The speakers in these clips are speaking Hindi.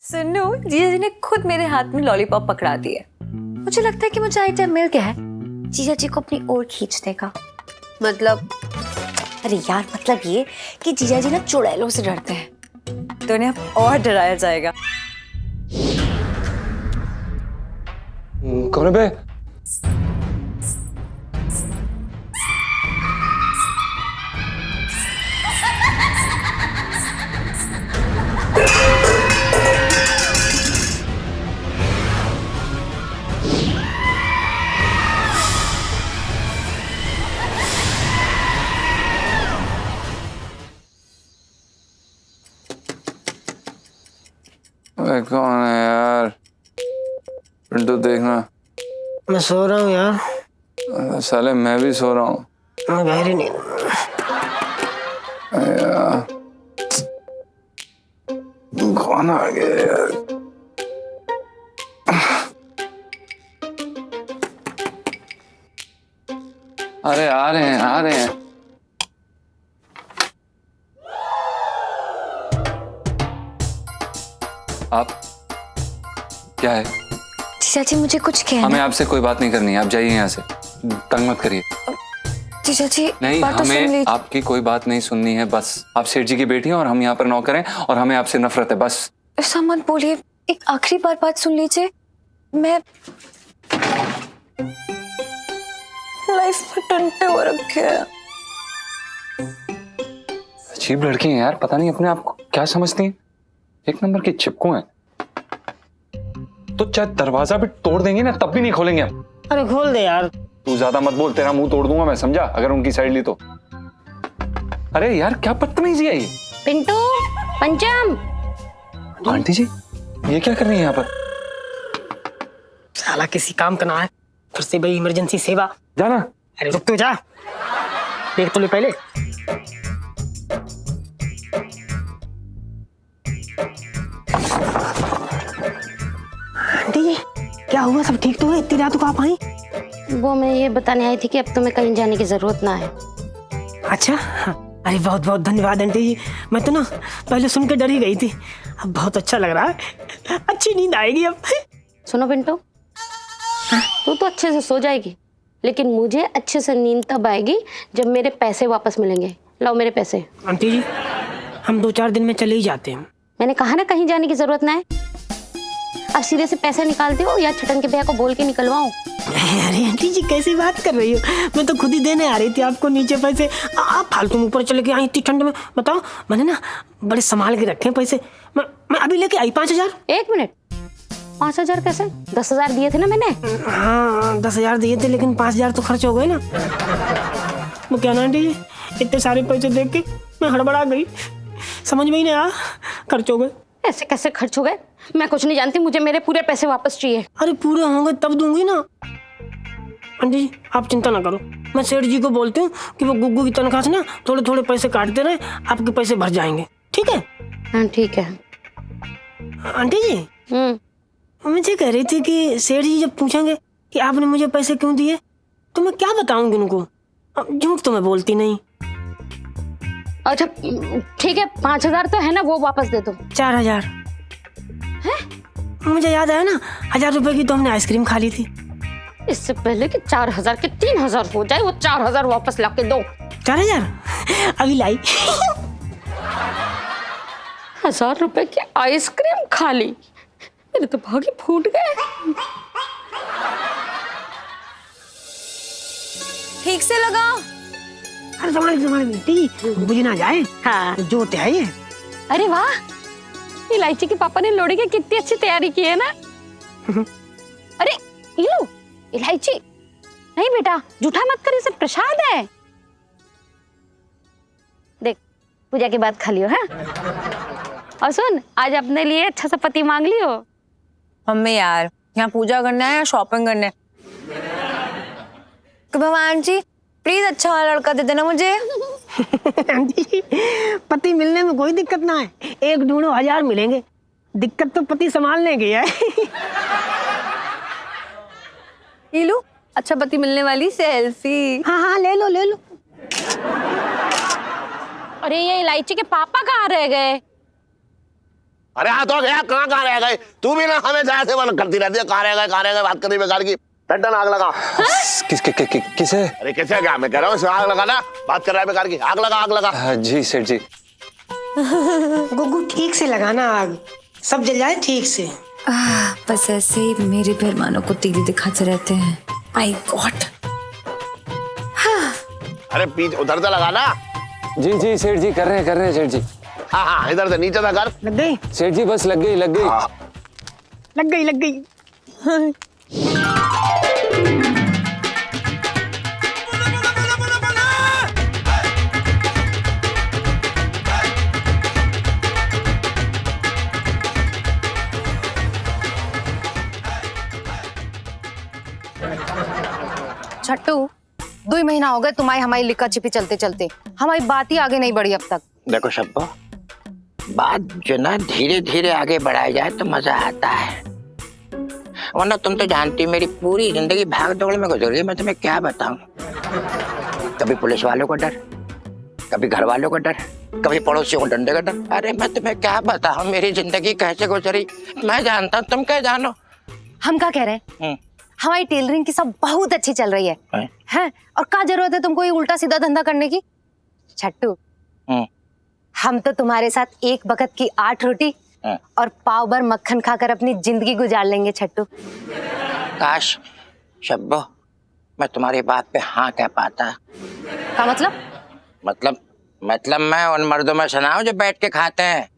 सुनो, जीजा जी ने खुद मेरे हाथ में लॉलीपॉप पकड़ा दी है। मुझे लगता है कि मुझे आइटम मिल गया है जीजा जी को अपनी ओर खींचने का। मतलब अरे यार, मतलब ये कि जीजा जी ना चुड़ैलों से डरते हैं, तो उन्हें अब और डराया जाएगा। कौन है बे? कौन है यार? पिंटू देखना। मैं सो रहा हूँ यार। साले मैं भी सो रहा हूँ। मैं गहरी नींद। कौन आ गया यार? अरे आ रहे हैं, आ रहे हैं। आप क्या है? जीजा जी मुझे कुछ कहना। हमें आपसे कोई बात नहीं करनी है, आप जाइए यहाँ से, तंग मत करिए। जीजा जी नहीं, बात तो सुन हमें लीजिए। आपकी कोई बात नहीं सुननी है। बस आप सेठ जी की बेटी हैं और हम यहाँ पर नौकर हैं और हमें आपसे नफरत है। बस ऐसा मत बोलिए, एक आखिरी बार बात सुन लीजिए। मैं लाइफ में टंटे हो रखे हैं। अजीब लड़की हैं यार, पता नहीं अपने आप को क्या समझती हैं। एक नंबर की चिपकू हैं। तो चाहे दरवाजा भी तोड़ देंगे ना तब भी नहीं खोलेंगे हम। अरे खोल दे यार। तू ज्यादा मत बोल, तेरा मुंह तोड़ दूंगा मैं, समझा? अगर उनकी साइड ली तो। अरे यार क्या बदतमीजी है ये। पिंटू, पंचम। आंटी जी ये क्या कर रही है यहाँ पर? साला किसी काम का ना है, फिर से भाई इमरजेंसी सेवा। जाना। अरे रुक तो जा, देख तो ले पहले। आंटी जी क्या हुआ, सब ठीक तो है? इतनी रात को आप आई? वो मैं ये बताने आई थी कि अब तुम्हें कहीं जाने की जरूरत ना है। अच्छा, अरे बहुत बहुत धन्यवाद आंटी जी। मैं तो ना पहले सुन के डर ही गई थी, अब बहुत अच्छा लग रहा है। अच्छी नींद आएगी अब। सुनो पिंटू, तू तो अच्छे से सो जाएगी, लेकिन मुझे अच्छे से नींद तब आएगी जब मेरे पैसे वापस मिलेंगे। लाओ मेरे पैसे। आंटी जी हम 2-4 दिन में चले ही जाते हैं। मैंने कहा ना कहीं जाने की जरूरत ना है। अब सीधे से पैसे निकालते हो या छटन के भैया को बोल के निकलवाऊं? अरे आंटी जी कैसी बात कर रही हो, मैं तो खुद ही देने आ रही थी आपको नीचे पैसे। आप फालतू में ऊपर चले के आई इतनी ठंड में। बताओ, मैंने ना बड़े संभाल के रखे हैं पैसे। मैं अभी लेके आई 5,000। एक मिनट, 5,000 कैसे? 10,000 दिए थे ना मैंने। हाँ 10,000 दिए थे, लेकिन 5,000 तो खर्च हो गए ना। वो क्या ना आंटी जी, इतने सारे पैसे देख के मैं हड़बड़ा गई, समझ में ही नहीं आया, खर्च हो गए। ऐसे कैसे खर्च हो गए? मैं कुछ नहीं जानती, मुझे मेरे पूरे पैसे वापस चाहिए। अरे पूरे होंगे तब दूंगी ना। आंटी जी आप चिंता ना करो, मैं सेठ जी को बोलती हूँ कि वो गुग्गू की तनख्वाह से ना थोड़े थोड़े पैसे काटते रहे, आपके पैसे भर जाएंगे। ठीक है? हाँ ठीक है। आंटी जी मुझे कह रही थी कि सेठ जी जब पूछेंगे कि आपने मुझे पैसे क्यों दिए, तो मैं क्या बताऊंगी उनको? झूठ तो मैं बोलती नहीं। अच्छा ठीक है, 5,000 तो है ना, वो वापस दे दो। 4,000 है? मुझे याद आया ना, 1,000 रुपए की तो हमने आइसक्रीम खा ली थी। इससे पहले कि 4,000 के 3,000 हो जाए, वो 4,000 वापस लाके दो। 4,000 अभी लाई। 1,000 रुपए की आइसक्रीम खा ली, मेरे तो भाग ही फूट गए। ठीक से लगाओ। अरे संभाल बेटी, बुझ ना जाए। हाँ। जो होते है ये। अरे वाह, इलायची के पापा ने लोड़ी की कितनी अच्छी तैयारी की है ना। अरे ये लो इलायची। नहीं बेटा झूठा मत कर, इसे प्रसाद है। देख पूजा के बाद खा लियो। है और सुन, आज अपने लिए अच्छा सा पति मांग लियो। मम्मी यार, यहाँ पूजा करना है या शॉपिंग करना है? भगवान जी प्लीज अच्छा वाला लड़का दे देना मुझे। आंटी पति मिलने में कोई दिक्कत ना है, 1 ढूंढो 1,000 मिलेंगे। दिक्कत तो पति संभालने की है। ये लो अच्छा पति मिलने वाली सेल्फी। हाँ ले लो ले लो। अरे ये इलायची के पापा कहाँ रह गए? अरे हाँ तो गया, कहाँ रह गए? तू भी ना हमें जैसे मन करती रहती है, कहाँ रह गए बात करनी बेकार की। टंडन आग लगा। किसे? अरे किसे क्या, मैं कह रहा हूँ आग लगा ना, बात कर रहा है बेकार की। आग लगा। जी सेठ जी। गुग्गू ठीक से लगाना आग, सब जल जाए ठीक से। बस ऐसे ही मेरे मेहमानों को तीली दिखाते रहते हैं। My God. अरे पीछे उधर से लगा ना। जी सेठ जी कर रहे हैं सेठ जी। हाँ इधर से नीचे से कर। लग गई सेठ जी बस लग गई। लग गई। छट्टू 2 महीना हो गए तुम्हारी हमारी लिखा छिपी चलते चलते, हमारी बात ही आगे नहीं बढ़ी अब तक। देखो शब्बो, बात जो ना धीरे धीरे आगे बढ़ाई जाए तो मजा आता है, वरना तुम तो जानती मेरी पूरी जिंदगी भाग दौड़ में गुजर गई। मैं तुम्हें क्या बताऊं, कभी पुलिस वालों का डर, कभी घर वालों का डर, कभी पड़ोसियों को डंडे का डर। अरे मैं तुम्हें क्या बताऊं मेरी जिंदगी कैसे गुजरी, मैं जानता हूं, तुम क्या जानो। हम क्या कह रहे हैं, हमारी टेलरिंग की सब बहुत अच्छी चल रही है, हैं? और क्या जरूरत है तुमको ये उल्टा सीधा धंधा करने की? छट्टू, हम तो तुम्हारे साथ एक वक्त की 8 रोटी और पाव भर मक्खन खाकर अपनी जिंदगी गुजार लेंगे छट्टू। काश शब्बो मैं तुम्हारी बात पे हाँ कह पाता। का मतलब मैं उन मर्दों में सुना हूं जो बैठ के खाते हैं।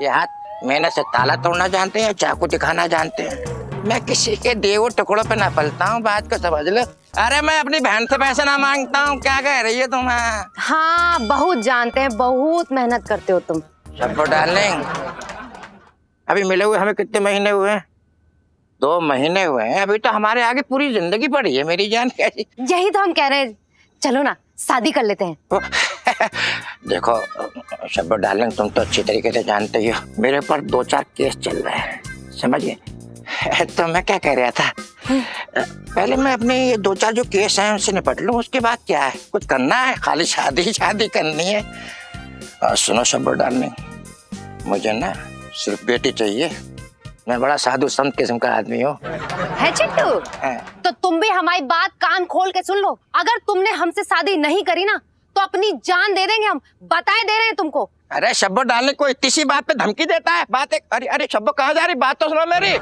ये हाथ मेहनत से ताला तोड़ना जानते हैं, चाकू दिखाना जानते हैं। मैं किसी के दिए हुए टुकड़ों पे ना पलता हूँ, बात को समझ लो। अरे मैं अपनी बहन से पैसे ना मांगता हूँ, क्या कह रही है तुम? हाँ बहुत जानते हैं, बहुत मेहनत करते हो तुम। शब्बो डार्लिंग, अभी मिले हुए हमें कितने महीने हुए हैं? 2 महीने हुए हैं, अभी तो हमारे आगे पूरी जिंदगी पड़ी है मेरी जान। कैसी यही तो हम कह रहे हैं, चलो ना शादी कर लेते हैं। देखो शब्बो डार्लिंग, तुम तो अच्छी तरीके से जानते ही हो मेरे ऊपर 2-4 केस चल रहे हैं, समझिए। तो मैं क्या कह रहा था, पहले मैं अपने ये 2-4 जो केस हैं उनसे निपट लूं, उसके बाद क्या है, कुछ करना है, खाली शादी करनी है। सुनो शब्बो डार्लिंग, मुझे ना सिर्फ बेटी चाहिए। मैं बड़ा साधु संत किस्म का आदमी हूँ। है चिट्टू, तो तुम भी हमारी बात कान खोल के सुन लो। अगर तुमने हमसे शादी नहीं करी ना तो अपनी जान दे देंगे हम, बताए दे रहे हैं तुमको। अरे शब्बो डालने को इतनी सी बात पे धमकी देता है? बात एक, अरे शब्बो कहाँ जा रही, बात तो सुनो मेरी।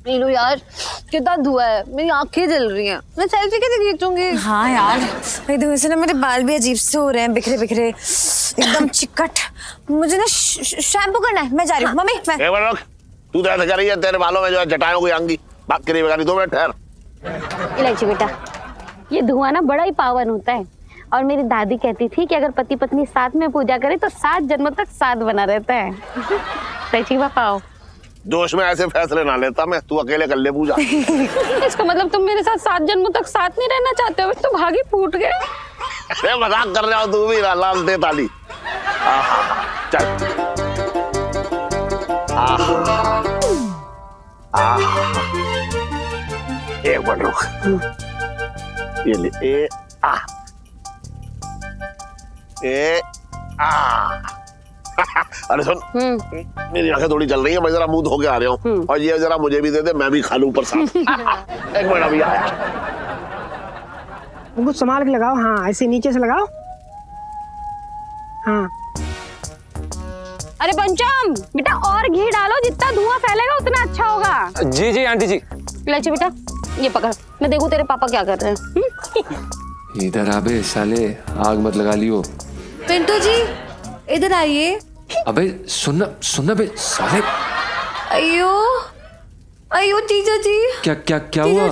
नीलू यार कितना धुआं है, मेरी आंखें जल रही हैं, मैं सेल्फी कैसे खींचूंगी? हाँ यार, धुएं से ना मेरे बाल भी अजीब से हो रहे हैं, बिखरे बिखरे एकदम चिकट। मुझे ना शैम्पू करना है, मैं जा रही हूँ। मम्मी मैं तू तो ऐसा कर रही है, तेरे बालों में जो है जटाएं कोई आंगी, बात करिए बेकार। 2 मिनट ठहर। इलायची बेटा, ये धुआं ना बड़ा ही पावन होता है, और मेरी दादी कहती थी कि अगर पति पत्नी साथ में पूजा करे तो 7 जन्मों तक साथ बना रहता है। सच्ची बताओ, जोश में ऐसे फैसले ना लेता मैं, तू अकेले कर ले पूजा। इसका मतलब तुम मेरे साथ 7 जन्मों तक साथ नहीं रहना चाहते हो? तो भागी फूट गए। अरे मजाक कर रहा हो तू भी, लाल दे ताली। चल एक मिनट रुक, ये ले ए आ ए आ। अरे सुन, मेरी आंखें थोड़ी चल रही है, मैं जरा मुंह धो के आ रहा हूँ, और ये जरा मुझे भी दे दे, मैं भी खा लूं प्रसाद। एक मिनट अभी आया। कुछ संभाल के लगाओ, हाँ ऐसे नीचे से लगाओ। हाँ अरे पंचम बेटा, और घी डालो, जितना धुआं फैलेगा उतना अच्छा होगा। जी आंटी जी। इलायची बेटा ये पकड़, मैं देखूं तेरे पापा क्या कर रहे हैं। इधर आबे साले, आग मत लगा लियो। पिंटू जी इधर आइए। अबे सुनना बे साले। अयो अयो जीजा जी। क्या हुआ?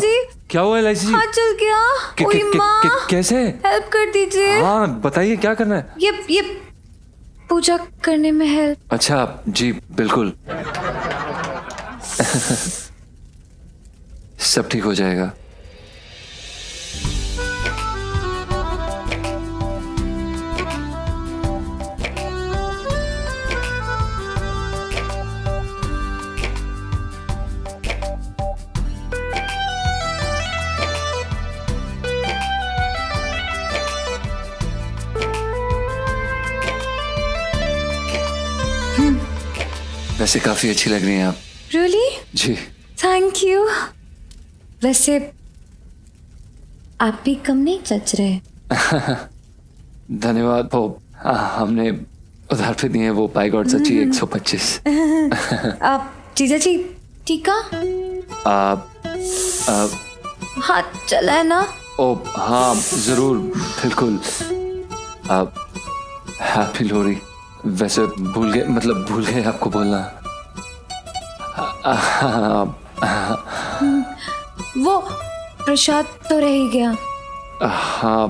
क्या हुआ इलायची जी? हाथ चल गया। ओए माँ, कैसे? हेल्प कर दीजिए। हाँ बताइए क्या करना है? ये पूजा करने में हेल्प। अच्छा जी बिल्कुल। सब ठीक हो जाएगा। वैसे काफी अच्छी लग रही हैं आप। रियली? जी। Thank you. वैसे आप भी कम नहीं जच रहे। धन्यवाद। वो हमने उधार पे दिए वो बाय गॉड सच्ची 125। आप जीजा जी टीका आप हाथ चला है ना? ओ हाँ जरूर बिल्कुल। आप हैप्पी लोहड़ी। वैसे भूल गए आपको बोलना। वो प्रसाद तो रह ही गया। हाँ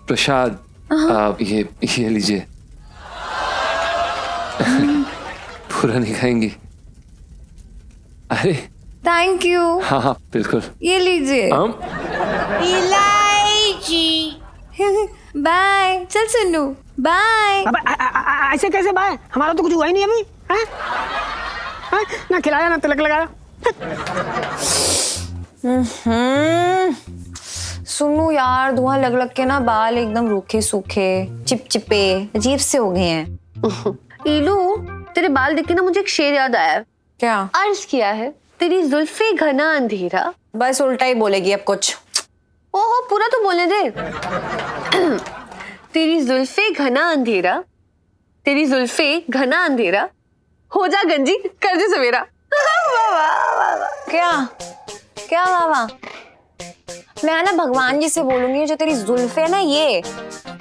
प्रसाद आप ये लीजिए। पूरा नहीं खाएंगी? अरे थैंक यू। हाँ हाँ बिल्कुल। ये लीजिए। इलायची। बाय। चल सुनू बाय। अब ऐसे कैसे बाय? हमारा तो कुछ हुआ ही नहीं अभी। हैं? हैं? ना खिलाया ना तिलक लगाया। सुनू यार, धुआं लग लग के ना बाल एकदम रूखे सूखे चिपचिपे अजीब से हो गए हैं। इलू, तेरे बाल देख के ना मुझे एक शेर याद आया। क्या? अर्ज किया है तेरी जुल्फे घना अंधेरा। बस उल्टा ही बोलेगी अब कुछ। ओहो, पूरा तो बोलने दे। तेरी जुल्फे घना अंधेरा, तेरी जुल्फे घना अंधेरा, हो जा गंजी कर दे सवेरा। क्या क्या बाबा? मैं ना भगवान जी से बोलूंगी, जो तेरी जुल्फे है ना ये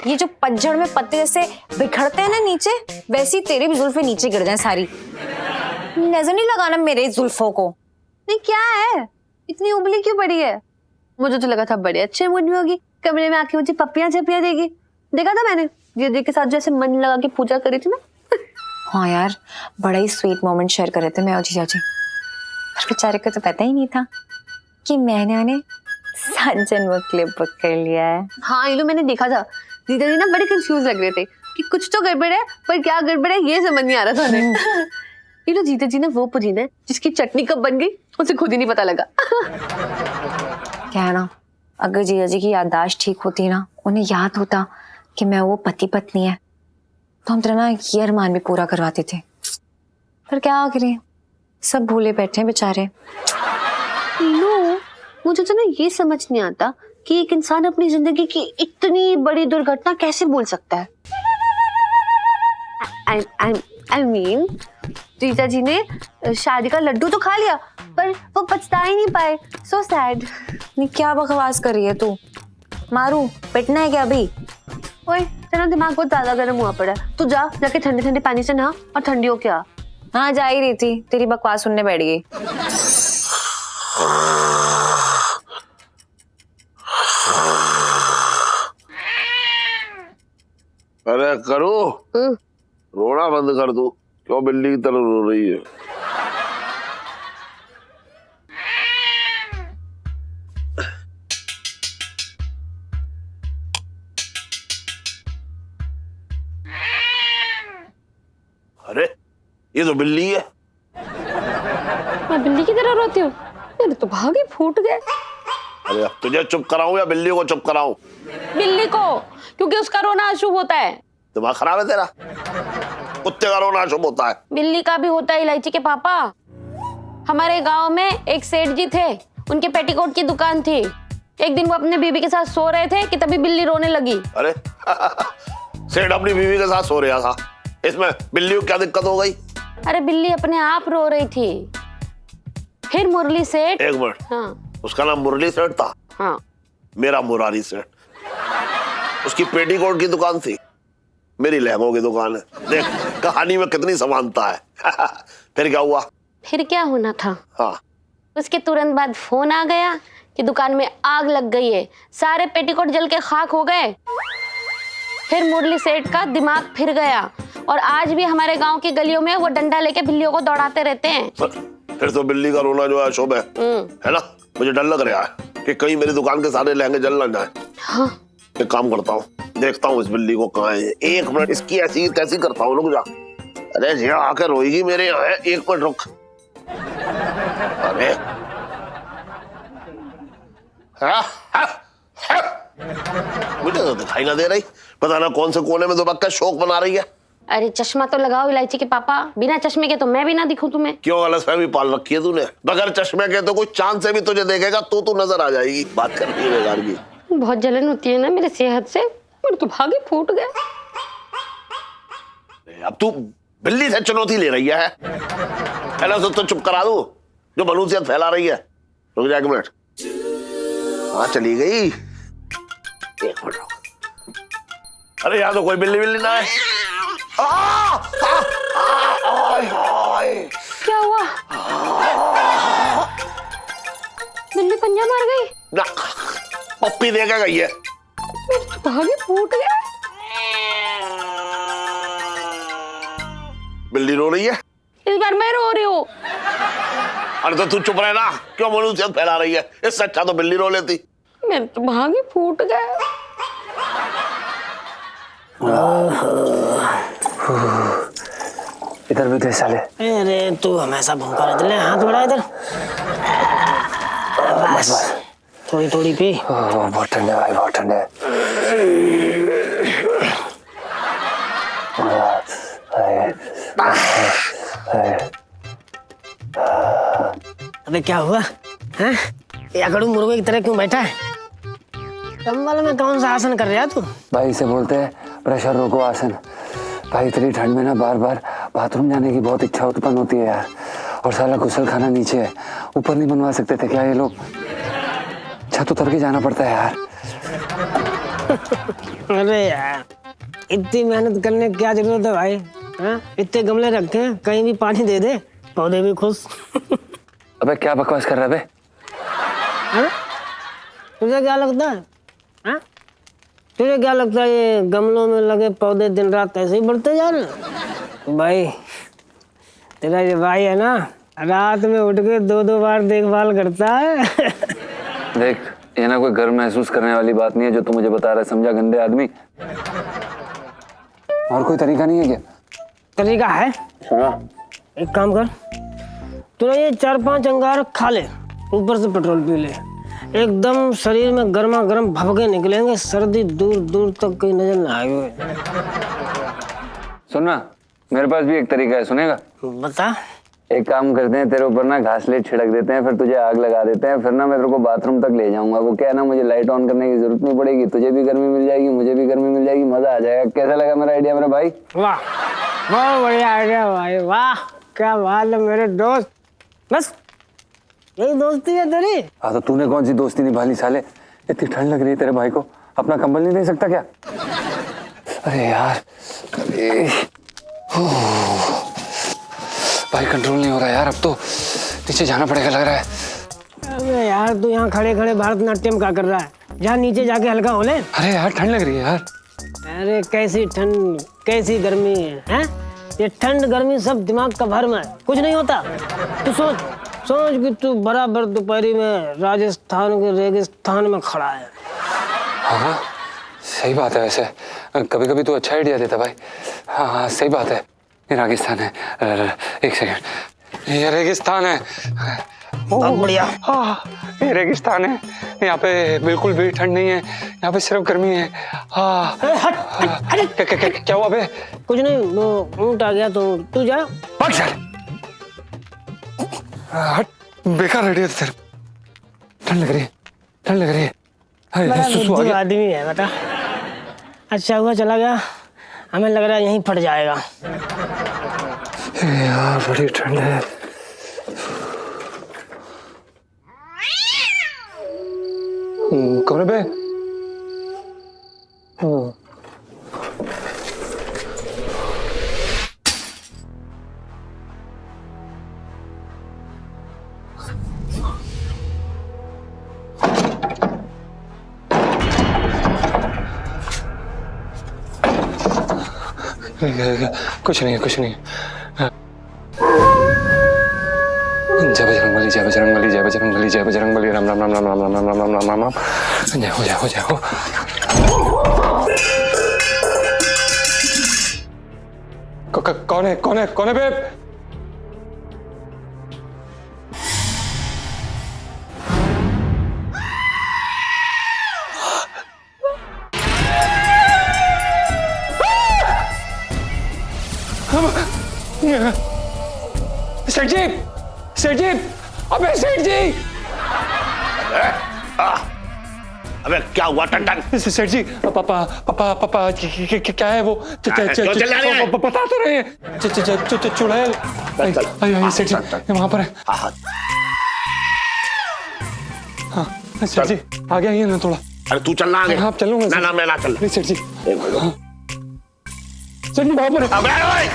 जो पतझड़ में पत्ते जैसे बिखरते हैं ना नीचे, वैसी तेरी भी जुल्फे नीचे गिर जाए सारी। नजर नहीं लगाना मेरे जुल्फों को। नहीं क्या है, इतनी उबली क्यों पड़ी है? मुझे तो लगा था बड़े अच्छे मूड में होगी, कमरे में आके मुझे पप्पियां चपियां देगी। देखा था मैंने दीदी के साथ जैसे मन लगा के पूजा करी थी ना। हाँ यार, बड़ा ही स्वीट मोमेंट शेयर कर रहे थे मैं और जीजा जी। पर बेचारे को तो पता ही नहीं था कि मैंने उन्हें 7 जन्मों के लिए बुक कर लिया है। हाँ इलू, मैंने देखा था दीदा जी ना बड़े कंफ्यूज लग रहे थे कि कुछ तो गड़बड़ है, पर क्या गड़बड़ है ये समझ नहीं आ रहा था उन्हें। इलू, जीजा जी ने वो पुदीना है जिसकी चटनी कब बन गई उसे खुद ही नहीं पता लगा। क्या है ना, अगर जीजा जी की याददाश्त ठीक होती ना, उन्हें याद होता कि मैं वो पति पत्नी है, तो हम तेरा ना ये अरमान भी पूरा करवाते थे। पर क्या करें, सब भूले बैठे हैं बेचारे। इलू, मुझे तो ना ये समझ नहीं आता कि एक इंसान अपनी जिंदगी की इतनी बड़ी दुर्घटना कैसे भूल सकता है। I mean, जीजा जी ने शादी का लड्डू तो खा लिया, पर वो पछता ही नहीं पाए। So sad। नहीं, क्या बकवास कर रही है तू? मारू पिटना है क्या अभी? ओए, तेरा दिमाग बहुत ज्यादा गर्म हुआ पड़ा है। तू जाके ठंडे ठंडे पानी से नहा और ठंडी हो क्या। हाँ जा ही रही थी, तेरी बकवास सुनने बैठ गई। अरे करो, रोना बंद कर दो। क्यों बिल्ली की तरह रो रही है? अरे ये तो बिल्ली है। मैं बिल्ली की तरह रोती हूँ? मेरे तो भाग ही फूट गए। अरे अब तुझे चुप कराऊं या बिल्ली को चुप कराऊं? बिल्ली को, क्योंकि उसका रोना अशुभ होता है। दिमाग खराब है तेरा? कुत्ते का रोना अशुभ होता है। बिल्ली का भी होता है इलायची के पापा। हमारे गांव में एक सेठ जी थे, उनके पेटीकोट की दुकान थी। एक दिन वो अपने बीवी के साथ सो रहे थे कि तभी बिल्ली रोने लगी। अरे सेठ अपनी बीवी के साथ सो रहा था, इसमें बिल्ली को क्या दिक्कत हो गई? अरे बिल्ली अपने आप रो रही थी। फिर मुरली सेठ। एक मिनट, हाँ उसका नाम मुरली सेठ था? हाँ। मेरा मुरारी सेठ। उसकी पेटीकोट की दुकान थी, मेरी लहंगों की दुकान है। देख कहानी में कितनी समानता है। फिर क्या हुआ? फिर क्या होना था? हाँ, उसके तुरंत बाद फोन आ गया कि दुकान में आग लग गई है, सारे पेटीकोट जल के खाक हो गए। फिर मुरली सेठ का दिमाग फिर गया और आज भी हमारे गांव की गलियों में वो डंडा लेके बिल्लियों को दौड़ाते रहते हैं। फिर तो बिल्ली का रोना जो है शुभ है ना? मुझे डर लग रहा है कि कहीं मेरी दुकान के सारे लहंगे जल ना जाए। हाँ। एक काम करता हूँ, देखता हूँ इस बिल्ली को कहाँ है। 1 मिनट इसकी ऐसी तैसी करता हूँ, रुक जा। अरे जी आके रोएगी मेरे यहाँ है, 1 मिनट रुक। अरे मुझे तो दिखाई ना दे रही, पता ना कौन से कोने में दुबक कर शोक बना रही है। अरे चश्मा तो लगाओ इलायची के पापा, बिना चश्मे के तो मैं भी ना दिखूं तुम्हें। क्यों गलतफहमी पाल रखी है तूने? बगैर चश्मे के तो कोई चांद से भी तुझे देखेगा तो तू नजर आ जाएगी। बात कर रही है बेकार की। बहुत जलन होती है ना मेरे सेहत से, मेरे तो भागे फूट गए। अब तू बिल्ली से चुनौती ले रही है? पहले तो चुप करा दो जो मलूसियत फैला रही है। रुक जा 1 मिनट। हाँ चली गई, 1 मिनट रुक। अरे यहाँ तो कोई बिल्ली बिल्ली ना है। क्या हुआ? बिल्ली पंजा मार गई? ना, पप्पी दे के गई है। मेरे तो भागे फूट गए। बिल्ली रो रही है? इस बार मैं रो रही हूँ। अरे तो तू चुप रहे ना, क्यों मलूसियत फैला रही है? इससे अच्छा तो बिल्ली रो लेती। मेरे तो भागे फूट गए। इधर भी दे साले। अरे तू हमेशा भूखा रहता है। हाथ बढ़ा इधर। बस थोड़ी थोड़ी पी। बहुत ठंडा है भाई, बहुत ठंडा है। अबे क्या हुआ? हैं? ये अकड़ू मुर्गे की तरह क्यों बैठा है? कंबल में कौन सा आसन कर रहा है तू? भाई इसे बोलते हैं प्रेशर रोको आसन। भाई इतनी ठंड में ना बार बार बाथरूम जाने की बहुत इच्छा उत्पन्न होती है यार। और साला गुसल खाना नीचे है, ऊपर नहीं बनवा सकते थे क्या ये लोग? छत उतर के जाना पड़ता है यार। अरे यार इतनी मेहनत करने की क्या जरूरत है भाई? हाँ? इतने गमले रखे हैं, कहीं भी पानी दे दे, पौधे भी खुश। अबे क्या बकवास कर रहा है बे? अरे तुझे क्या लगता है? हाँ? तुझे क्या लगता है ये गमलों में लगे पौधे दिन रात ऐसे ही बढ़ते जा रहे हैं? भाई तेरा ये भाई है ना, रात में उठ के 2-2 बार देखभाल करता है। देख ये ना कोई गर्व महसूस करने वाली बात नहीं है जो तू मुझे बता रहा है, समझा गंदे आदमी? और कोई तरीका नहीं है क्या? तरीका है। एक काम कर, तू ना ये 4-5 अंगार खा ले, ऊपर से पेट्रोल पी ले, एकदम शरीर में गर्मा गर्म भभके निकलेंगे, सर्दी दूर दूर तक कहीं नजर ना आए। सुनना, मेरे पास भी एक तरीका है, सुनेगा? बता। एक काम करते हैं, तेरे ऊपर ना घासलेट छिड़क देते हैं, फिर तुझे आग लगा देते हैं, फिर ना मैं तेरे को बाथरूम तक ले जाऊंगा। वो क्या है ना, मुझे लाइट ऑन करने की जरूरत नहीं पड़ेगी, तुझे भी गर्मी मिल जाएगी, मुझे भी गर्मी मिल जाएगी, मजा आ जाएगा। कैसा लगा मेरा आइडिया मेरा भाई? वाह बहुत बढ़िया आइडिया भाई, वाह क्या बात है मेरे दोस्त। बस यही दोस्ती है तेरी। हाँ तो तूने कौन सी दोस्ती निभाली साले? इतनी ठंड लग रही है तेरे भाई को, अपना कंबल नहीं दे सकता क्या? अरे यार भाई कंट्रोल नहीं हो रहा यार, अब तो नीचे जाना पड़ेगा लग रहा है। अरे यार तू यहाँ खड़े खड़े भारतनाट्यम क्या कर रहा है? जहाँ नीचे जाके हल्का हो ले। अरे यार ठंड लग रही है यार। अरे कैसी ठंड कैसी गर्मी है? ये ठंड गर्मी सब दिमाग का भरम है, कुछ नहीं होता। तू सोच कि तू बराबर दोपहरी में राजस्थान के रेगिस्तान में खड़ा है। हाँ सही बात है, वैसे कभी कभी तो अच्छा आइडिया देता भाई। हाँ हाँ सही बात है, ये राजस्थान है। एक सेकंड, ये रेगिस्तान है। बहुत बढ़िया। हाँ ये रेगिस्तान है, यहाँ पे बिल्कुल भी ठंड नहीं है, यहाँ पे सिर्फ गर्मी है। हाँ क्या हुआ बे? कुछ नहीं, वो ऊँट आ गया तो तू जा। हट, बेकार आइडिया तेरा। ठंड लग रही है, ठंड लग रही है। आदमी है बेटा। अच्छा हुआ चला गया, हमें लग रहा है यहीं फट जाएगा। यार बड़ी ठंड है। कमरे पे कुछ नहीं है, कुछ नहीं है। जय बजरंगबली, जय बजरंगबली, जय बजरंगबली, जय बजरंगबली, राम राम राम राम राम राम राम राम राम राम राम। जय हो, जय हो, जय हो। कौन है, कौन है, कौन है बे? सेठ जी, सेठ जी, अबे सेठ जी। अबे क्या हुआ टन? सेठ जी, पापा पापा पापा क्या है वो? क्यों चिल्ला रहे हैं? बता तो रहे हैं। चुड़ैल। आई सेठ जी, वहां पर है। हाँ सेठ जी, आ गया ना थोड़ा। अरे तू चलना आगे। हाँ चलूंगा। ना मैं ना चल। नहीं सेठ जी। हाँ। सेठ जी वहां पर है। अबे ओए,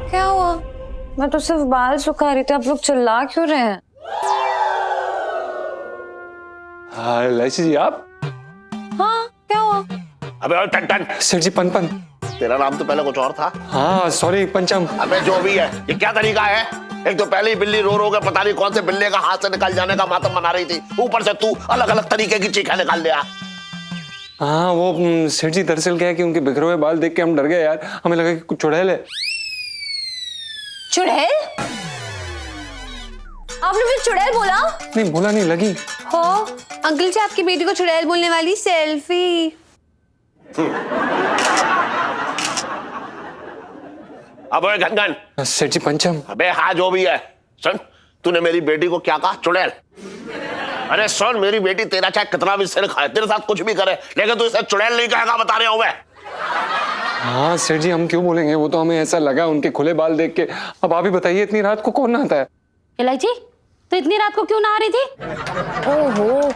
क्या हुआ? मैं तो सिर्फ बाल सुखा रही थी, आप लोग चिल्ला क्यों रहे हैं? हाँ लैसी जी आप? हाँ क्या हुआ? अबे ओए टन। सेठ जी पन। तेरा नाम तो पहले कुछ और था। हाँ सॉरी पंचम। अबे जो भी है, ये क्या तरीका है? एक तो पहले ही बिल्ली रो के पता नहीं कौन से बिल्ले का हाथ से निकल जाने का मातम मना रही थी, ऊपर से तू अलग अलग तरीके की चीखें निकाल लिया। हाँ वो सेठ जी दरअसल क्या है कि उनके बिखरे हुए बाल देख के हम डर गए यार, हमें लगा कि कुछ चुड़ैल है। चुड़ैल? आपने मुझे चुड़ैल बोला? नहीं बोला नहीं, लगी। हो अंकल जी, आपकी बेटी को चुड़ैल बोलने वाली सेल्फी। अब ओए घनघन। सेठ जी पंचम। अबे हाँ जो भी है, सुन, तूने मेरी बेटी को क्या कहा? चुड़ैल। अरे सुन, मेरी बेटी तेरा चाहे कितना भी सिर खाए, तेरे साथ कुछ भी करे, लेकिन तू इसे चुड़ैल नहीं कहेगा, बता रहा हूं मैं। हाँ सेठ जी हम क्यों बोलेंगे, वो तो हमें ऐसा लगा उनके खुले बाल देख के। अब आप ही बताइए इतनी रात को कौन नहाता है? इलायची, तो इतनी रात को क्यों नहा रही थी? ओहो,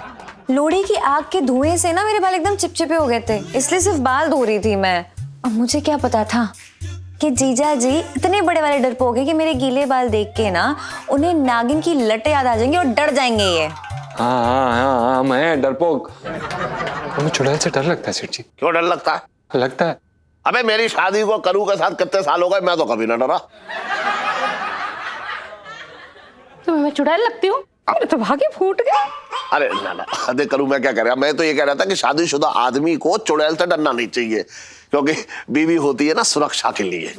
लोहड़ी की आग के धुएं से ना मेरे बाल एकदम चिपचिपे हो गए थे, इसलिए सिर्फ बाल धो रही थी मैं। अब मुझे क्या पता था कि जीजा जी इतने बड़े वाले डरपोक हैं कि मेरे गीले बाल देख के ना उन्हें नागिन की लटें याद आ जाएंगी और डर जाएंगे ये। हाँ मैं डरपोक। हमें चुड़ैल से डर लगता है सेठ जी। क्यों डर लगता है? लगता है। अबे मेरी शादी को करू के साथ कितने साल हो गए, मैं तो कभी ना डरा। तो मैं चुड़ैल लगती हूँ? मेरे तो भागे फूट गए। अरे ना देख करूँ मैं क्या कह रहा, मैं तो ये कह रहा था कि शादीशुदा आदमी को चुड़ैल से डरना नहीं चाहिए, क्योंकि बीवी होती है ना सुरक्षा के लिए।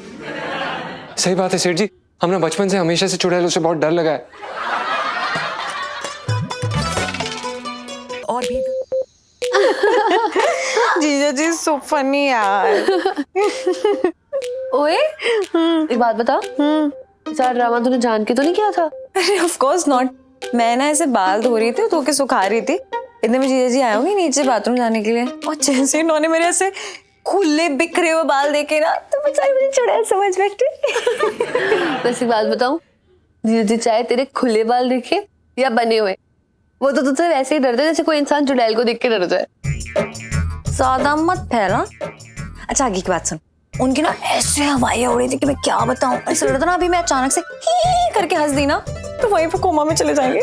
सही बात है सेठ जी, हमने बचपन से हमेशा से चुड़ैलों से बहुत डर लगा है। और भी जीजा जी सो फनी यार। ओए एक बात बता, सारा ड्रामा तूने जान के तो नहीं किया था? अरे ऑफ कोर्स नॉट, मैं ना ऐसे बाल धो रही थी, धो के सुखा रही थी, इतने में जीजा जी आए होंगे नीचे बाथरूम जाने के लिए, और जैसे इन्होंने मेरे ऐसे खुले बिखरे हुए बाल देखे ना, तो बेचारी मुझे चुड़ैल समझ बैठी। वैसे बात बताऊं, जी चाहे तेरे खुले बाल देखे या बने हुए, वो तो तुझसे वैसे ही डरते जैसे कोई इंसान चुड़ैल को देख के डर जाए। ज्यादा मत फैला। अच्छा आगे की बात सुन, उनकी ना ऐसे हवाएं उड़ी थी कि मैं क्या बताऊं, ऐसा लग रहा था ना अभी मैं अचानक से ही करके हंस दी ना तो वहीं पे कोमा में चले जाएंगे।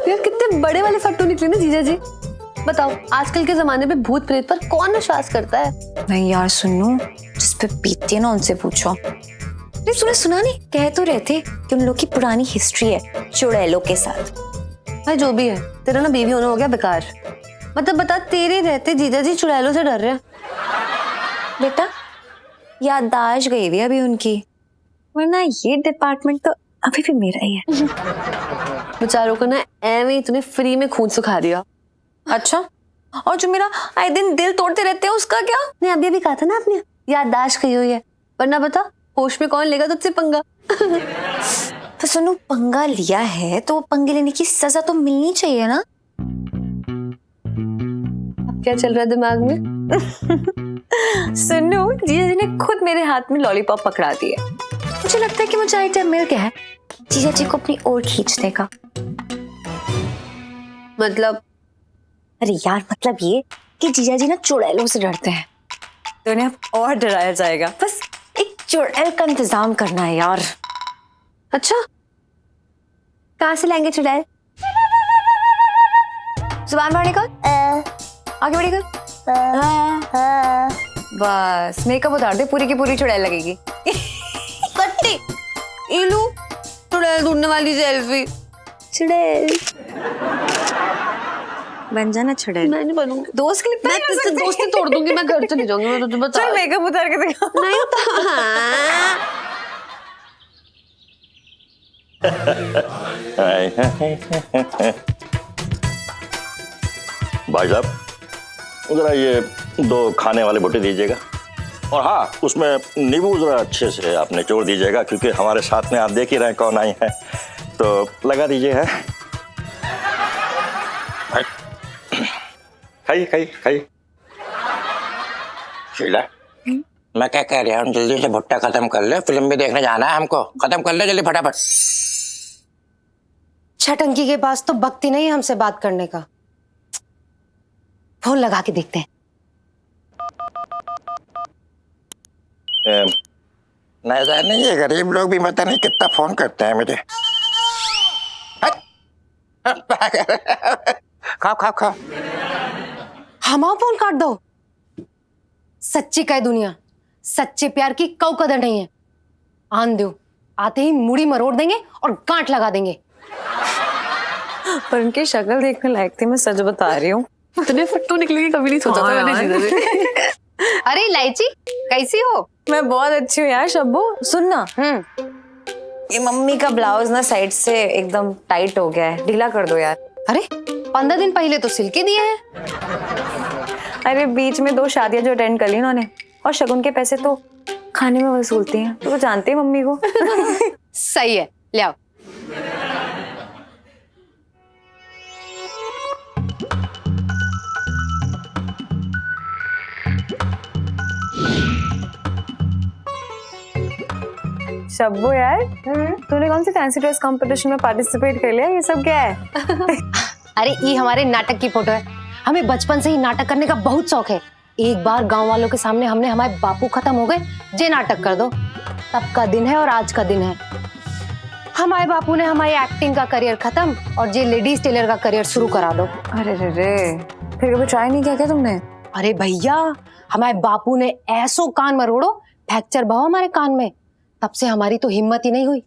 यार कितने बड़े वाले फट्टू निकले ना जीजा जी। बताओ आजकल के जमाने में भूत प्रेत पर कौन विश्वास करता है? नहीं यार सुनो, जिस पे बीतती है ना उनसे पूछो। नहीं तूने सुना नहीं, कह तो रहे थे कि उन लोग की पुरानी हिस्ट्री है चुड़ैलों के साथ। भाई जो भी है, तेरा ना बेबी होना हो गया बेकार। मतलब बता, तेरे रहते जीजा जी चुड़ैलों से डर रहे हैं? बेटा याददाश्त गई हुई अभी उनकी, वरना ये डिपार्टमेंट तो अभी भी मेरा ही है। बेचारों को ना एवं ही तूने फ्री में खून सुखा दिया। अच्छा, और जो मेरा आए दिन दिल तोड़ते रहते हैं उसका क्या? नहीं अभी अभी कहा था ना आपने याददाश्त गई हुई है, वरना बता होश में कौन लेगा तुझसे पंगा? तो सुनो, पंगा लिया है तो पंगे लेने की सजा तो मिलनी चाहिए ना। अब क्या चल रहा है दिमाग में? सुनो, जीजा जी ने खुद मेरे हाथ में लॉलीपॉप पकड़ा दिया। मुझे लगता है कि मुझे आइटम मिल गया है जीजा जी को अपनी ओर खींचने का। मतलब? अरे यार मतलब ये कि जीजा जी ना चुड़ैलों से डरते हैं, तो उन्हें अब और डराया जाएगा। बस एक चुड़ैल का इंतजाम करना है यार। अच्छा, कहाँ से लाएंगे चुड़ैल? जुबान बाहर निकाल, आगे बढ़ी कर, बस मेकअप उतार दे, पूरी की पूरी चुड़ैल लगेगी। कट्टी इलू चुड़ैल ढूंढने वाली सेल्फी। चुड़ैल बन जाना चुड़ैल। मैं नहीं बनूंगी दोस्त क्लिप मैं किससे दोस्ती तोड़ दूंगी, मैं घर चली जाऊंगी। मैं तुझे बता, चल मेकअप उतार के दिखा। नहीं उतार। भाई साहब जरा ये 2 खाने वाले बोटे दीजिएगा, और हाँ उसमें नींबू जरा अच्छे से आप निचोड़ दीजिएगा, क्योंकि हमारे साथ में आप देख ही रहे हैं कौन आई है, तो लगा दीजिए। है खाइए खाइए खाइए। शीला, मैं क्या कह रहा हूँ, जल्दी से भुट्टा खत्म कर ले, फिल्म भी देखने जाना है हमको, खत्म कर ले जल्दी फटाफट। छटंकी के पास तो वक्त ही नहीं हमसे बात करने का। फोन लगा के देखते हैं। नहीं सर नहीं, ये गरीब लोग भी पता नहीं कितना फोन करते हैं मुझे। खाओ खाओ खाओ। हमारा फोन काट दो। सच्ची कह दुनिया, सच्चे प्यार की कौ कदर नहीं है। आन दो, आते ही मुड़ी मरोड़ देंगे और गांठ लगा देंगे। पर उनकी शक्ल देखने लायक थी, मैं सच बता रही हूँ। इतने फट्टू निकलेगी कभी नहीं सोचा था मैंने जिंदगी में। अरे इलायची, कैसी हो? मैं बहुत अच्छी हूँ यार शब्बू। सुन ना, ये मम्मी का ब्लाउज ना साइड से एकदम टाइट हो गया है, ढीला कर दो यार। अरे 15 दिन पहले तो सिल के दिए हैं। अरे बीच में 2 शादियां जो अटेंड कर ली उन्होंने, और शगुन के पैसे तो खाने में वसूलती हैं, तो जानते हैं मम्मी को। सही है, ले आओ। शब्बू यार, तूने कौन सी फैंसी ड्रेस कंपटीशन में पार्टिसिपेट कर लिया? ये सब क्या है? अरे ये हमारे नाटक की फोटो है। हमें बचपन से ही नाटक करने का बहुत शौक है। एक बार गांव वालों के सामने हमने हमारे बापू खत्म हो गए, जे नाटक कर दो। तब का दिन है और आज का दिन है। हमारे बापू ने हमारी एक्टिंग का करियर खत्म और जे लेडीज टेलर का करियर शुरू करा दो। अरे रे रे, फिर कभी ट्राई नहीं किया क्या तुमने? अरे भैया, हमारे बापू ने ऐसो कान मरोड़ो, फ्रैक्चर भाव हमारे कान में। तब से हमारी तो हिम्मत ही नहीं हुई,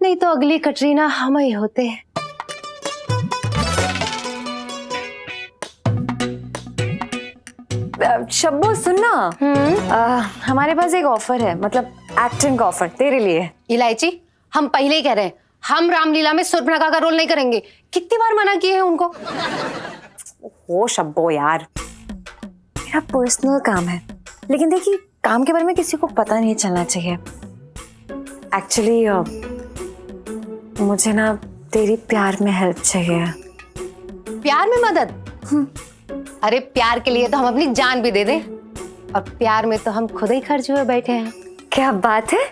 नहीं तो अगली कटरीना हम ही होते। शब्बू सुन ना, हमारे पास एक ऑफर है, मतलब एक्टिंग का ऑफर तेरे लिए। इलायची, हम पहले ही कह रहे हैं, हम रामलीला में सुर्पनखा का रोल नहीं करेंगे। कितनी बार मना किए हैं उनको। ओ शब्बू यार, मेरा पर्सनल काम है, लेकिन देखिए काम के बारे में किसी को पता नहीं चलना चाहिए। एक्चुअली मुझे ना तेरी प्यार में हेल्प चाहिए। प्यार में मदद? अरे प्यार के लिए तो हम अपनी जान भी दे दें, और प्यार में तो हम खुद ही खर्च हुए बैठे हैं। क्या बात है,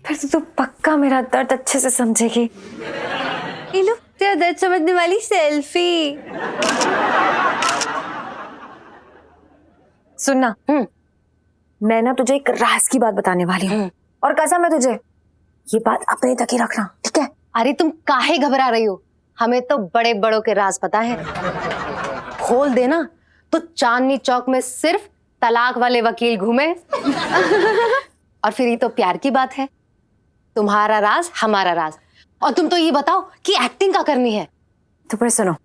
फिर तो तू पक्का मेरा दर्द अच्छे से समझेगी। ये लो तेरा दर्द समझने वाली सेल्फी। सुनना, मैं ना तुझे एक राज की बात बताने वाली हूँ, और कसम है तुझे, ये बात अपने तक ही रखना, ठीक है? अरे तुम काहे घबरा रही हो? हमें तो बड़े बड़ों के राज पता है। खोल देना तो चांदनी चौक में सिर्फ तलाक वाले वकील घूमे। और फिर ये तो प्यार की बात है, तुम्हारा राज हमारा राज। और तुम तो ये बताओ कि एक्टिंग का करनी है तो फिर सुनो।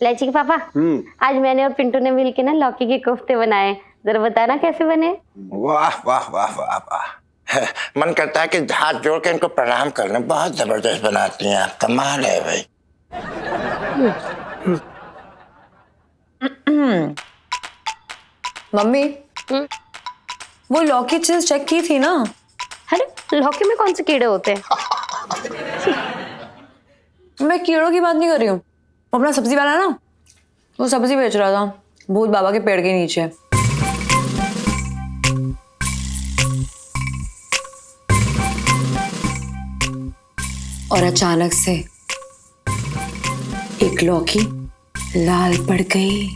इलायची के पापा, आज मैंने और पिंटू ने मिलके ना लौकी के कोफ्ते बनाए, जरा बताना कैसे बने। वाह वाह वाह वाह वाह, मन करता है कि हाथ जोड़ के इनको प्रणाम कर लें। बहुत जबरदस्त बनाती हैं आप, कमाल है भाई। मम्मी, वो लौकी चिप्स चेक की थी ना? अरे लौकी में कौन से कीड़े होते हैं? मैं कीड़ों की बात नहीं कर रही हूँ। अपना सब्जी वाला ना, वो सब्जी बेच रहा था भूत बाबा के पेड़ के नीचे। और अचानक से एक लौकी लाल पड़ गई।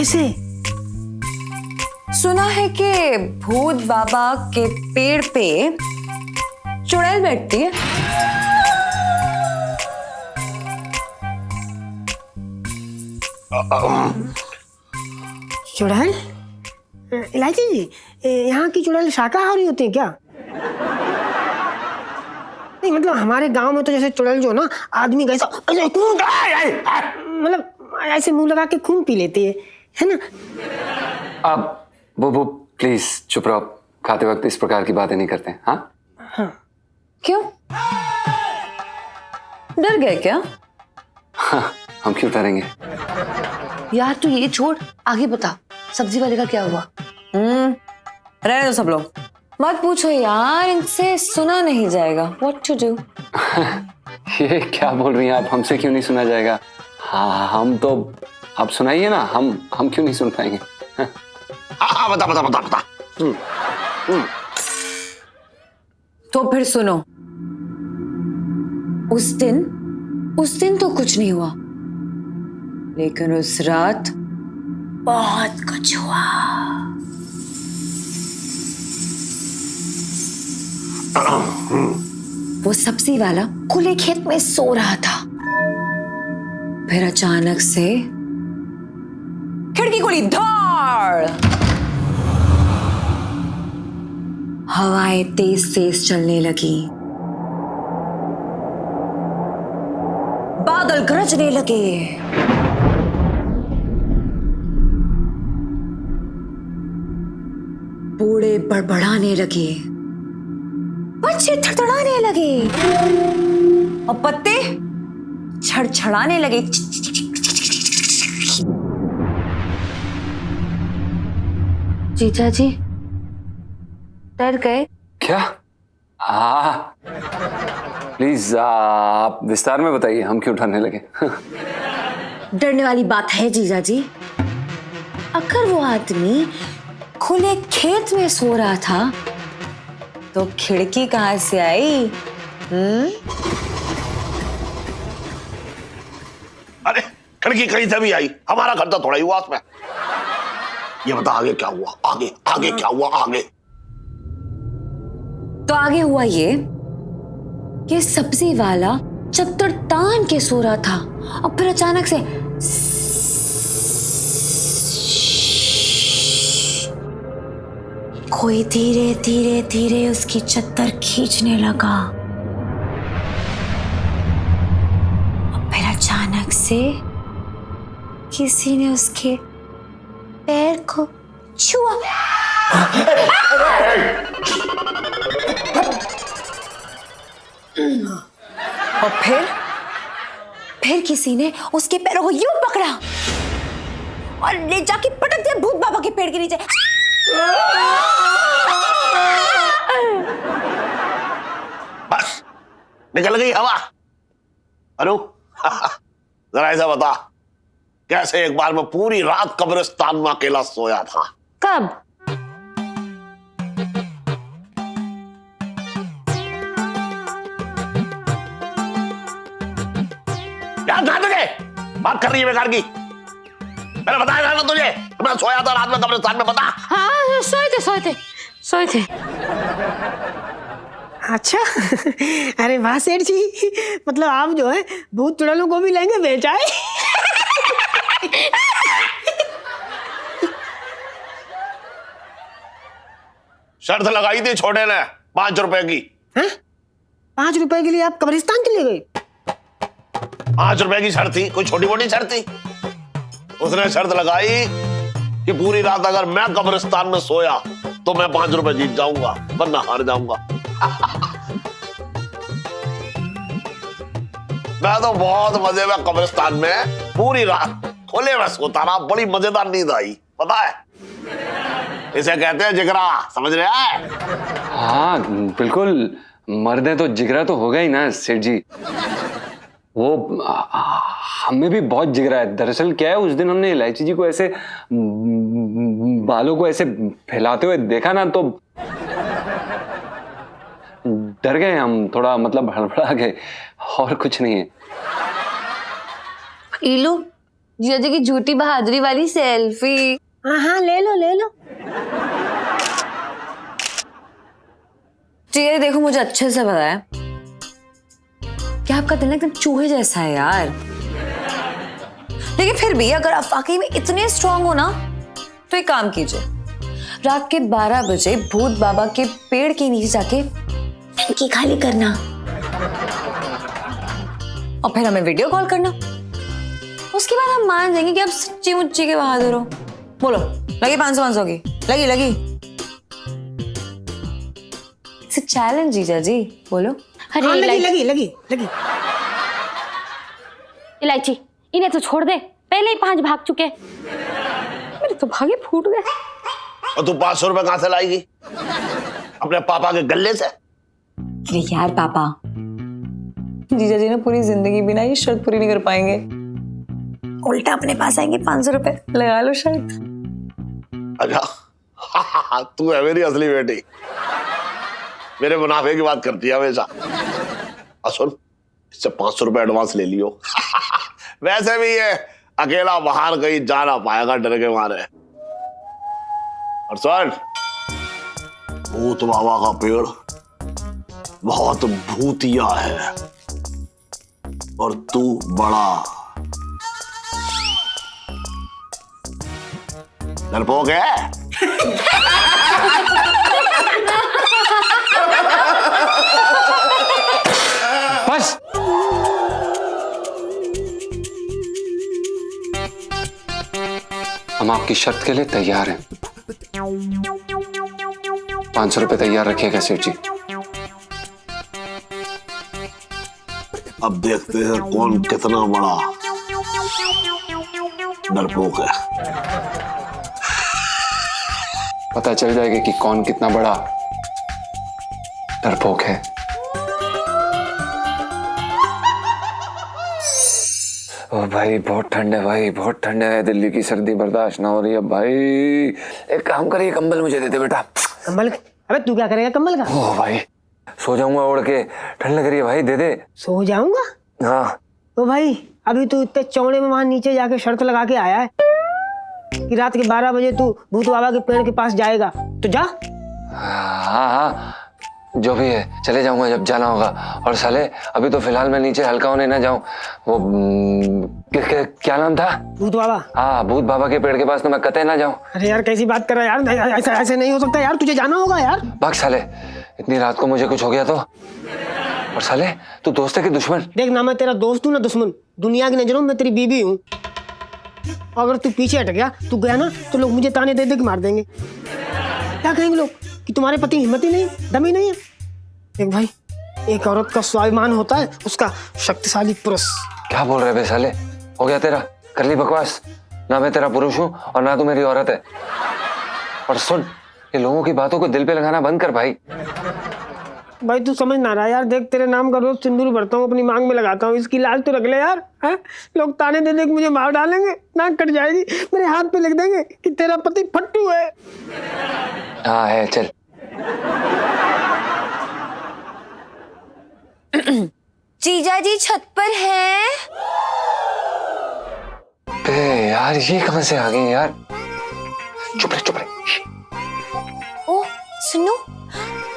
ऐसे सुना है कि भूत बाबा के पेड़ पे चुड़ैल बैठती है। चुड़ैल? इलायची जी, यहाँ की चुड़ैल शाकाहारी होती है क्या? नहीं मतलब हमारे गांव में तो जैसे चुड़ैल जो ना आदमी कैसा मतलब ऐसे मुंह लगा के खून पी लेती है ना? आप वो प्लीज चुप रहो, खाते वक्त इस प्रकार की बातें नहीं करते। हाँ क्यों, डर गए क्या? हाँ, हम क्यों डरेंगे? यार तू ये छोड़, आगे बता सब्जी वाले का क्या हुआ? रहने दो सब लोग, मत पूछो यार, इनसे सुना नहीं जाएगा। What to do? ये क्या बोल रही हैं आप? हमसे क्यों नहीं सुना जाएगा? हाँ हम तो, आप सुनाइए ना, हम क्यों नहीं सुन पाएंगे? हाँ बता। तो फिर सुनो, उस दिन तो कुछ नहीं हुआ, लेकिन उस रात बहुत कुछ हुआ। वो सब्जी वाला खुले खेत में सो रहा था, फिर अचानक से खिड़की खुली, धाड़, हवाएं तेज तेज चलने लगी, बादल गरजने लगे, बूढ़े बड़बड़ाने लगे, बच्चे थड़थड़ाने लगे और पत्ते छड़छड़ाने लगे। जीजा जी डर गए क्या? प्लीज आप विस्तार में बताइए, हम क्यों डरने लगे? डरने वाली बात है जीजा जी, अगर वो आदमी खुले खेत में सो रहा था तो खिड़की कहां से आई? अरे खिड़की कहीं से भी आई, हमारा घर तो थोड़ा ही हुआ उसमें। ये बता आगे क्या हुआ? आगे क्या हुआ? आगे तो आगे हुआ ये कि सब्जी वाला चद्दर तान के सो रहा था और फिर अचानक से कोई धीरे धीरे धीरे उसकी चद्दर खींचने लगा और फिर अचानक से किसी ने उसके पैर को छुआ। और फिर किसी ने उसके पैरों को यूं पकड़ा और ले जाके पटक दिया भूत बाबा के पेड़ के नीचे। बस निकल गई हवा। अनु जरा ऐसा बता, कैसे एक बार मैं पूरी रात कब्रिस्तान में अकेला सोया था? कब? यार कहां तुझे बात कर रही है बेकार की? मैंने बताया था ना तुझे, मैं सोया था रात में कब्रिस्तान में। बता। हाँ सोए थे। अच्छा अरे वाह सेठ जी, मतलब आप जो है भूत चुड़ैलों को भी लेंगे बेचाए। शर्त लगाई थी छोटे ने 5 रुपए की। 5 रुपए के लिए आप कब्रिस्तान चले गए? 5 रुपए की शर्त थी, कोई छोटी मोटी शर्त थी? उसने शर्त लगाई कि पूरी रात अगर मैं कब्रिस्तान में सोया तो मैं 5 रुपए जीत जाऊंगा, वरना हार जाऊंगा। मैं तो बहुत मजे में कब्रिस्तान में पूरी रात खुले में सोता रहा, बड़ी मजेदार नींद आई। पता है इसे कहते हैं जिगरा, समझ रहे हैं? हाँ बिल्कुल, मर्दे तो जिगरा तो होगा ही ना सेठ जी। वो हमें भी बहुत जिगरा है। दरअसल क्या है, उस दिन हमने इलायची जी को ऐसे बालों को ऐसे फैलाते हुए देखा ना, तो डर गए हम थोड़ा, मतलब हड़बड़ा गए, और कुछ नहीं है। ईलू जीजा जी की झूठी बहादुरी वाली सेल्फी। हाँ ले लो। जी देखो, मुझे अच्छे से पता है कि आपका दिल एकदम चूहे जैसा है यार, लेकिन फिर भी अगर आप वाकई में इतने स्ट्रांग हो ना, तो एक काम कीजिए, रात के 12 बजे भूत बाबा के पेड़ के नीचे जाके टंकी खाली करना और फिर हमें वीडियो कॉल करना। उसके बाद हम मान जाएंगे कि आप सच्ची मुच्ची के बहादुर हो। बोलो, लगी 500 की? लगी चैलेंज जीजा जी, बोलो। अरे हाँ, इलायची, लगी। इलायची इन्हें तो छोड़ दे, पहले ही 5 भाग चुके। मेरे तो भागे फूट गए। और तू 500 रुपए कहां से लाएगी? अपने पापा के गल्ले से? अरे यार पापा, जीजा जी ना पूरी जिंदगी बिना ये शर्त पूरी नहीं कर पाएंगे। उल्टा अपने पास आएंगे 500 रुपए, लगा लो शर्त। अच्छा तू है मेरी असली बेटी, मेरे मुनाफे की बात करती है हमेशा। सुन, इससे 500 रुपए एडवांस ले लियो। वैसे भी ये अकेला बाहर कहीं जा ना पाएगा डर के मारे। और सुन, भूत बाबा का पेड़ बहुत भूतिया है और तू बड़ा डरपोक है। बस हम आपकी शर्त के लिए तैयार हैं। 500 रुपए तैयार रखिएगा सेठ जी। अब देखते हैं कौन कितना बड़ा डरपोक है। पता चल जाएगा कि कौन कितना बड़ा डरपोक है। ओ भाई बहुत ठंड है भाई, बहुत ठंड है। दिल्ली की सर्दी बर्दाश्त ना हो रही है भाई। एक काम करिए, कंबल मुझे दे दे बेटा। कंबल? अबे तू क्या करेगा कंबल का? ओ भाई सो जाऊंगा ओढ़ के, ठंड लग रही है भाई, दे दे। सो जाऊंगा? हाँ। तो भाई अभी तू इतने चौड़े में वहां नीचे जाके शर्त लगा के आया है कि रात के 12 बजे तू भूत बाबा के पेड़ के पास जाएगा, तो जा। हाँ जो भी है, चले जाऊंगा जब जाना होगा। और साले अभी तो फिलहाल मैं नीचे हल्का होने ना जाऊं। वो क्या नाम था? भूत बाबा। हाँ, भूत बाबा के पेड़ के पास तो मैं कतई ना जाऊं। अरे यार कैसी बात कर रहा है यार, ऐसे नहीं हो सकता यार, तुझे जाना होगा यार। भाग साले, इतनी रात को मुझे कुछ हो गया तो। और साले तू दोस्त है कि दुश्मन? देख ना मैं तेरा दोस्त हूँ ना दुश्मन, दुनिया की नजरों में तेरी बीवी हूँ। अगर तू पीछे हट गया, तू गया ना, तो लोग मुझे ताने दे दे के मार देंगे। क्या कहेंगे लोग कि तुम्हारे पति हिम्मत ही नहीं, दम ही नहीं है। देख भाई, एक औरत का स्वाभिमान होता है उसका शक्तिशाली पुरुष। क्या बोल रहे बे साले? हो गया तेरा, कर ली बकवास। ना मैं तेरा पुरुष हूँ और ना तू मेरी औरत है। और सुन, ये लोगों की बातों को दिल पे लगाना बंद कर भाई। भाई तू समझ ना रहा यार, देख तेरे नाम का रोज सिंदूर भरता हूँ, अपनी मांग में लगाता हूँ, इसकी लाज तो रख ले यार। है? लोग ताने दे दे के मुझे मार डालेंगे, नाक कट जाएगी, मेरे हाथ पे लिख देंगे कि तेरा पति फट्टू है। हाँ है, चल। जीजा जी छत पर हैं। बे यार ये कहां से आ गए यार? चुप रहे। ओह सुनो,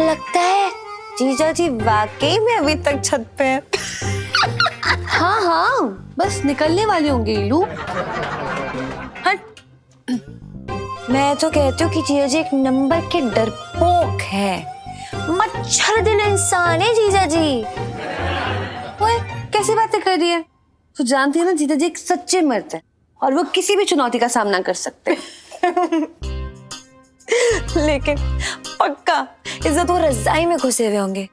लगता है जीजा जी वाकई में अभी तक छत पे हैं। हाँ बस निकलने वाले होंगे इलू। हट। मैं तो कहती हूँ कि जीजा जी एक नंबर के डरपोक है, मच्छर दिन इंसान है जीजा जी। ओए कैसी बातें कर रही है? तू जानती है ना जीजा जी एक सच्चे मर्द है और वो किसी भी चुनौती का सामना कर सकते हैं। लेकिन पक्का इज्जत वो रजाई में घुसे हुए होंगे।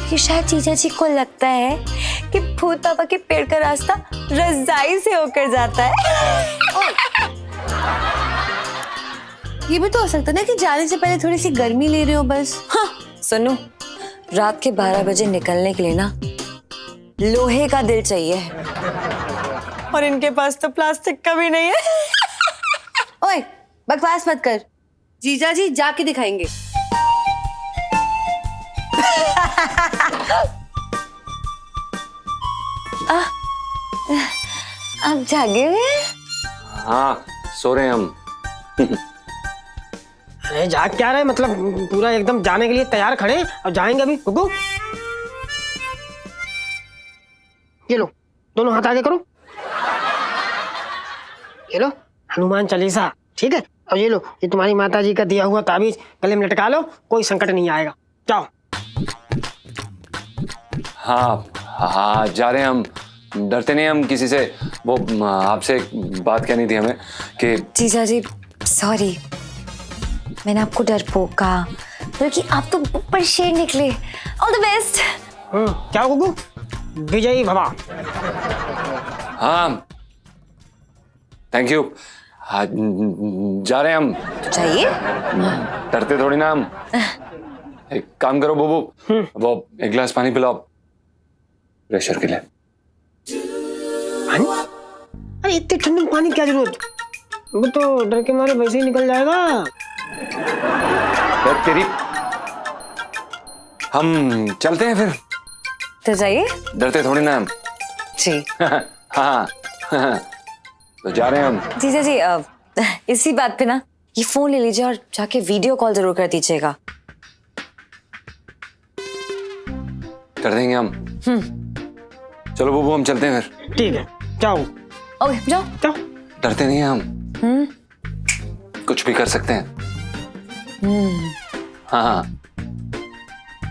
कि शायद जीजा जी को लगता है कि भूत बाबा के पेड़ का रास्ता रजाई से होकर जाता है। ये भी तो हो सकता है ना कि जाने से पहले थोड़ी सी गर्मी ले रहे हो बस। हाँ सुनो, रात के 12 बजे निकलने के लिए ना लोहे का दिल चाहिए और इनके पास तो प्लास्टिक का भी नहीं है। ओए बकवास मत कर, जीजा जी जाके दिखाएंगे। आप जागे हुए हैं? हाँ सो रहे हैं हम। अरे जाग क्या रहे, मतलब पूरा एकदम जाने के लिए तैयार खड़े हैं और जाएंगे अभी। रुको, ये लो दोनों हाथ आगे करो, ये लो हनुमान चालीसा, ठीक है। और ये लो, ये तुम्हारी माता जी का दिया हुआ ताबीज गले में लटका लो, कोई संकट नहीं आएगा। जाओ। हाँ जा रहे हैं हम। डरते नहीं हम किसी से। वो आपसे एक बात कहनी थी हमें कि जीजा जी सॉरी, मैंने आपको डरपोक कहा, बल्कि आप तो ऊपर शेर निकले। All the best. क्या गुगू? विजयी भवा। हाँ थैंक यू। हाँ, जा रहे हैं हम। चाहिए डरते थोड़ी ना हम। एक काम करो बुबू, वो एक गिलास पानी पिलाओ प्रेशर के लिए। पानी? अरे इतने ठंडे में पानी की क्या जरूरत? वो तो डर के मारे वैसे ही निकल जाएगा। तेरी हम चलते हैं फिर। तो जाइए। डरते थोड़ी ना हम। जी हाँ तो जा रहे हैं हम। जीजा जी इसी बात पे ना ये फोन ले लीजिए और जाके वीडियो कॉल जरूर कर दीजिएगा। कर देंगे हम। चलो बुबू हम चलते हैं फिर। ठीक है जाओ। ओके जाओ। जाओ। डरते नहीं हैं हम। कुछ भी कर सकते हैं। हाँ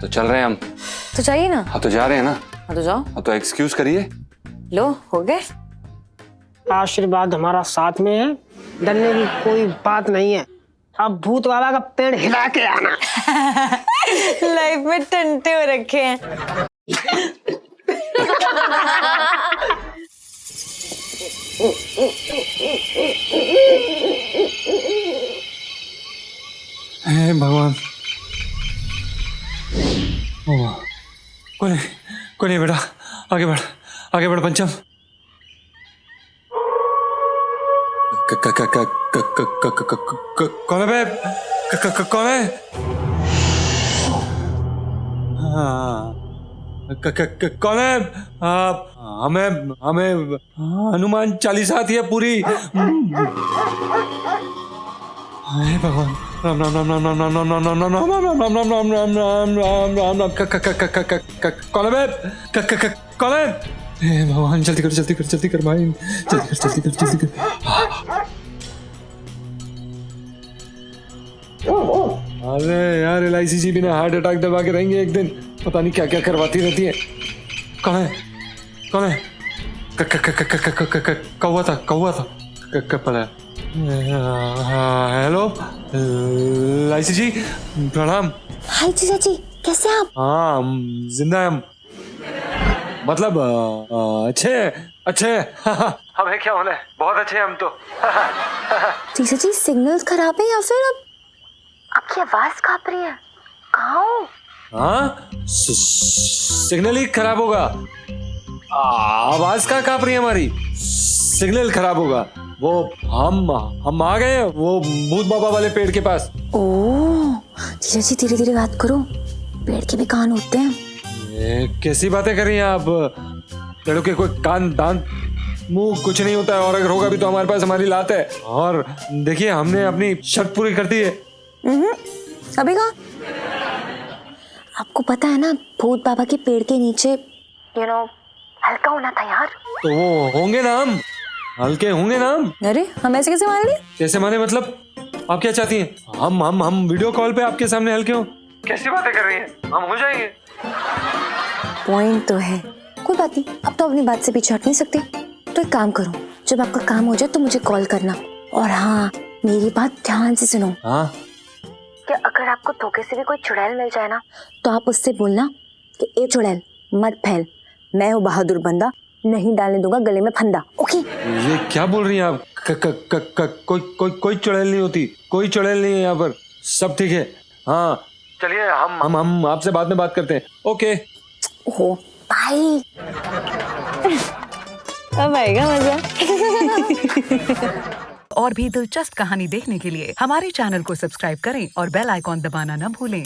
तो चल रहे हैं हम। तो जाइए ना। हाँ तो जा रहे हैं ना। हाँ तो जाओ। हाँ तो एक्सक्यूज करिए। लो हो गए। आशीर्वाद हमारा साथ में है, डरने की कोई बात नहीं है। अब भूत बाबा का पेड़ हिला के आना। लाइफ में टंटे हो रखे हैं। हे भगवान। कोई नहीं बेटा, आगे बढ़ पंचम। कौन है बे? कौन है? कौन है? हमें हनुमान चालीसा आती है पूरी। हे भगवान, राम राम राम राम राम राम राम राम राम राम राम राम राम राम राम राम राम राम राम। कौन है बे? कौन है? हे भगवान, जल्दी कर भाई, जल्दी कर। अरे यार LIC जी भी ना हार्ट अटैक दबा के रहेंगे एक दिन, पता नहीं क्या क्या करवाती रहती है। कौन है? कौवा था पता। हेलो LIC जी, प्रणाम। हाय जीजा जी, कैसे हैं आप? हाँ जिंदा है हम, मतलब अच्छे। हमें क्या होना है, बहुत अच्छे हैं हम तो। जीजा जी सिग्नल खराब है या फिर अब आपकी आवाज कांप रही है? कहाँ हो? हाँ सिग्नल ही खराब होगा। आवाज का कांप रही है हमारी, सिग्नल खराब होगा। वो हम आ गए वो भूत बाबा वाले पेड़ के पास। ओह जीजा जी धीरे धीरे बात करो, पेड़ के भी कान होते हैं। कैसी बातें कर रही हैं आप? पेड़ों के कोई कान दांत मुंह कुछ नहीं होता है, और अगर होगा भी तो हमारे पास हमारी लात है। और देखिए हमने अपनी शर्त पूरी कर दी है। अभी कहाँ? आपको पता है ना भूत बाबा के पेड़ के नीचे हल्का होना था यार। तो वो होंगे ना हम, हल्के होंगे ना हम। अरे हम ऐसे कैसे मान लिए? कैसे माने मतलब? आप क्या चाहती हैं? हम वीडियो कॉल पे आपके सामने हल्के हो? कैसी बातें कर रही हैं? हम हो जाएंगे। पॉइंट तो है, कोई बात नहीं, अब तो अपनी बात से पीछे हट नहीं सकते। तो एक काम करो, जब आपका काम हो जाए तो मुझे कॉल करना। और हाँ मेरी बात ध्यान से सुनो। हाँ कि अगर आपको धोखे से भी कोई चुड़ैल मिल जाए ना, तो आप उससे बोलना कि ए चुड़ैल मत फैल, मैं हूँ बहादुर बंदा, नहीं डालने दूंगा गले में फंदा। ओके? ये क्या बोल रही हैं आप? कोई चुड़ैल नहीं होती, कोई चुड़ैल नहीं है यहाँ पर, सब ठीक है। हाँ चलिए हम आपसे बाद में बात करते हैं। ओके ओहो बाय। अब आएगा मजा। और भी दिलचस्प कहानी देखने के लिए हमारे चैनल को सब्सक्राइब करें और बेल आइकॉन दबाना न भूलें।